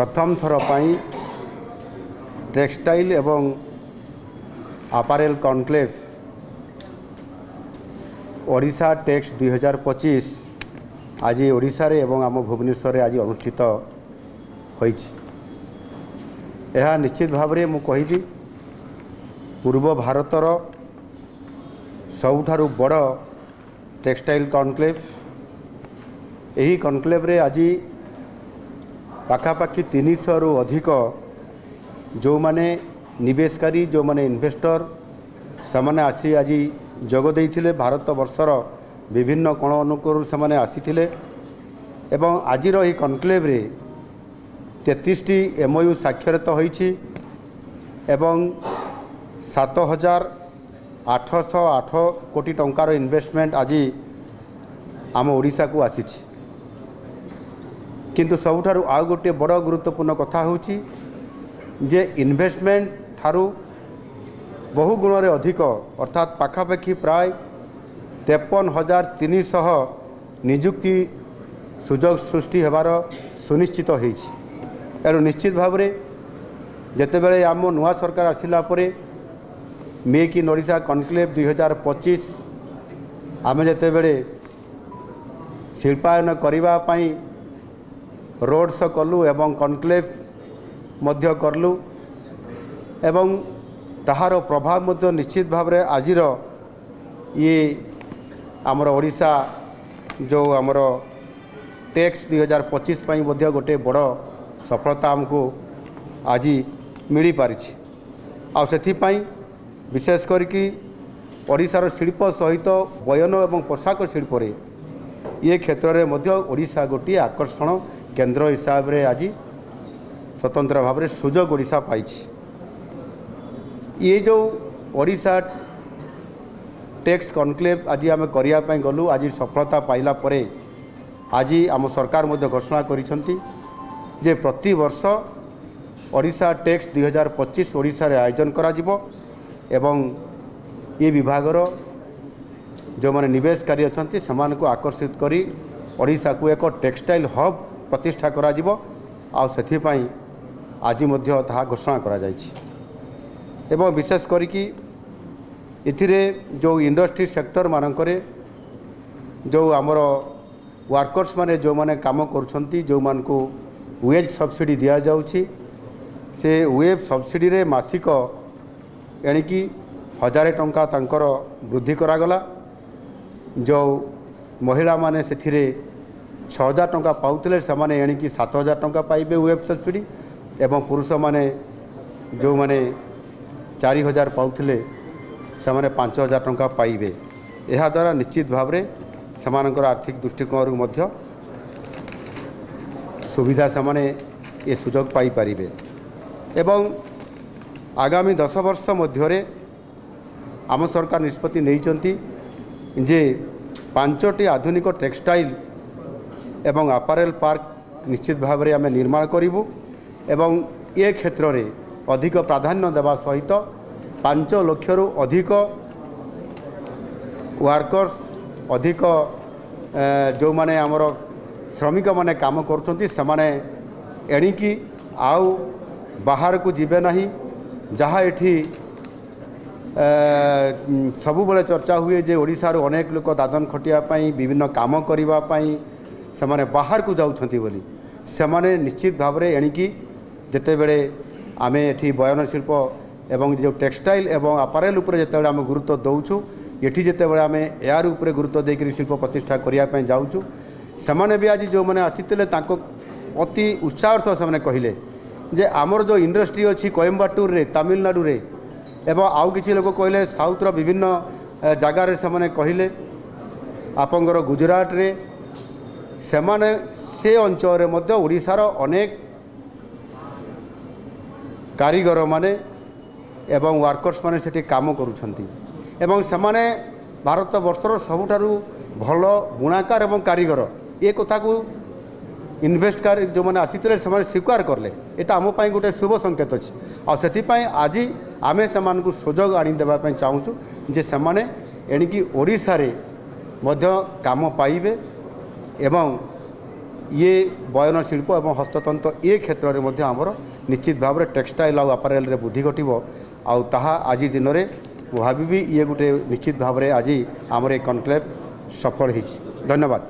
प्रथम थर पाई टेक्सटाइल एवं आपारेल कॉन्क्लेव ओडिशा टेक्स 2025 आज ओडिशा रे एवं आम भुवनेश्वर रे आज अनुष्ठित होइछि। यह निश्चित भाव में मुझे कहि पूर्व भारतर सबुठारु बड़ टेक्सटाइल कॉन्क्लेव। यही कॉन्क्लेव रे आज पाखापाखि 300 रु अधिक जो माने निवेशकारी जो माने इन्वेस्टर से आसी आज जोग देइथिले। भारत वर्षर विभिन्न कोण अनुकूल से आसीथिले एवं आजिर यही कॉन्क्लेव रे 33टी MOU स्वाक्षरित होइछि एवं 7,808 कोटी टंकार इन्वेस्टमेंट आज आम ओडिशा को आसीछि। किंतु सबुठारु आउ गोटे बड़ गुरुत्वपूर्ण कथा होछि जे इन्वेस्टमेंट ठारू बहु गुण रे अधिक अर्थात पाखापाखि प्राय 53,300 नियुक्ति सुजोग सृष्टि हेबार सुनिश्चित होइछि। एणु निश्चित भाव में जितेबाला आम नुआ सरकार आसिला परे मेक इन ओडिशा कॉन्क्लेव 2025 आम जितेबाला शिल्पायन करने रोड शो कलु एवं कॉन्क्लेव मध्य करलु एवं ताहार प्रभाव मध्य निश्चित भाव में आजिर ये आमर ओडिशा जो आमर टैक्स 2025 पाई मध्य गोटे बड़ सफलता आमको आज मिल पारि। विशेष करके ओडिशार शिल्प सहित बयन एवं पोशाक शिल्प रे ये क्षेत्र में मध्य ओडिशा गोटे आकर्षण केंद्र हिसाब से आज स्वतंत्र भाव में सुजोग ओडिशा पाई। ये जो ओडिशा टैक्स कॉन्क्लेव आज आम करने गलु आज सफलता पाइला परे आज आम सरकार मध्य घोषणा करिसेंती जे प्रति वर्ष ओडिशा टैक्स 2025 ओडिशा रे आयोजन करा जिवो एवं ये विभागर जो माने निवेशकारी अछंती समान को आकर्षित करी ओडिशा को एक टेक्सटाइल हब प्रतिष्ठा करा जिवो आ सेथि पई आज मध्य ताहा घोषणा करा जायछि। एवं विशेष करिकि इथिरे जो इंडस्ट्री सेक्टर मानकरे जो आमर वर्कर्स माने जो माने काम करुछंती जो मान को वेज सब्सिडी दिया जाउछि से वेज सब्सिडी रे मासिक एणिकी 1000 टंका तांकर वृद्धि करागला। जो महिला माने सेथिरे 6000 टंका पाउतले समाने एणिकी 7000 टंका पाइबे वेज सब्सिडी एवं पुरुष माने जो माने 4000 पाउतले समाने 5000 टंका पाइबे। यह द्वारा निश्चित भाव में समानकर आर्थिक दृष्टिकोण मध्य सुविधा समाने ये सुजोग पाई पारिबे एवं आगामी 10 वर्ष मध्य आम सरकार निष्पत्ति नैचंती जे 5टी आधुनिक टेक्सटाइल एवं आपारेल पार्क निश्चित भाव में आम निर्माण करूँ एवं ये क्षेत्र में अधिक प्राधान्य देवा सहित 5 लाख रु अधिक वर्कर्स अधिक जो माने आमर श्रमिक माने काम करछंती समाने एणिकी आउ बाहर को जीवे नहीं जहाँ एठी सबु बेले चर्चा हुए जे ओडिशा रो अनेक लोक दादन खटिया पाई विभिन्न काम करिवा पाई समाने बाहर को जाउछंती बोली समाने निश्चित भाव में एणिकी जेते बेले आमे एठी बयन शिल्प एवं जो टेक्सटाइल एवं आपारेल उपरे जेते आम गुरुत्व दौचु एठी जेते आम यार उपरे गुरुत्व देकर शिल्प प्रतिष्ठा करने जाऊँ सेमाने भी आज जो मैंने आसीते अति उत्साह से कहले जे आमर जो इंडस्ट्री अच्छी कोयम्बाटूर रे तमिलनाडु रे एवं आउ किसी लोग कहले साउथ रो विभिन्न जगार से कहले आपंगर गुजरात रे सेमाने से अंचल में ओडिशार अनेक कारीगर माने एवं वर्कर्स माने सेठी काम करुछंती एवं सेमाने भारत वर्षर सबुठारु भल बुणाकार एवं कारीगर ये कथा को इन्वेस्टकार जो मैंने आसीते स्वीकार करले एटा आम गोटे शुभ संकेत अच्छी आपाई आज आमे से सुजोग आनीदेवाई चाहूँ जे सेमाने एणिकी ओडिशा रे मध्य काम पाइबे एवं ये बयन शिल्प और हस्ततंत्र ये क्षेत्र में मध्य आमर निश्चित भाव में टेक्सटाइल और अपारेल रे बुद्धि घटब आउ ताहा आज दिन में भावी ये गोटे निश्चित भाव में आज आमर ये कनक्लेव सफल होती। धन्यवाद।